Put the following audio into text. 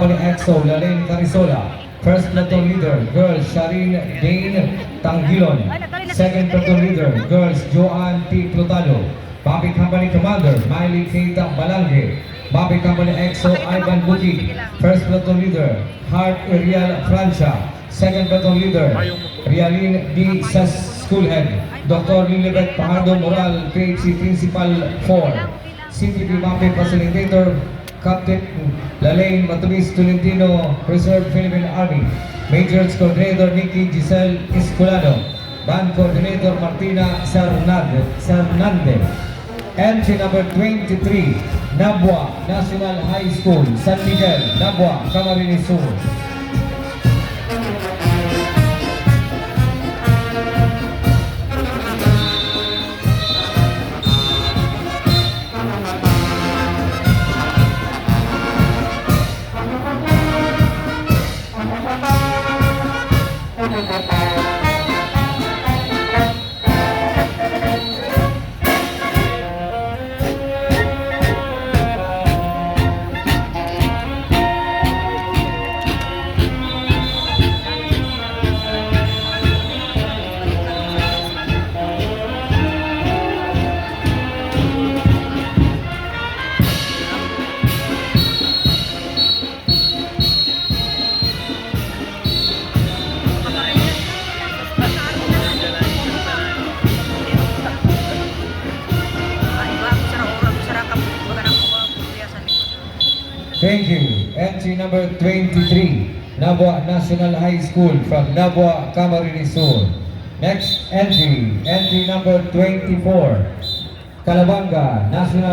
Company EXO, Lalaine Carisola. First platoon leader, girls Sharin Dane Tangilon. Second platoon leader, girls Joanne T. Plutalo. Babi Company Commander, Miley Keita Balange. Babi Company EXO, Ivan Buki. First platoon leader, Hart Ariel Francia. Second platoon leader, Rialin D. Sas Schoolhead. Dr. Lilibet Pajardo Moral, PhD Principal 4. CTP Babi Facilitator, Captain Lalaine Matulis Tolentino, Reserve Philippine Army. Majors Coordinator Nikki Giselle Escolano. Band Coordinator Martina Cernande. Entry number 23, Nabua National High School, San Miguel, Nabua, Camarines Sur. Thank you. Entry number 23, Nabua National High School from Nabua, Camarines Sur. Next entry number 24, Calabanga National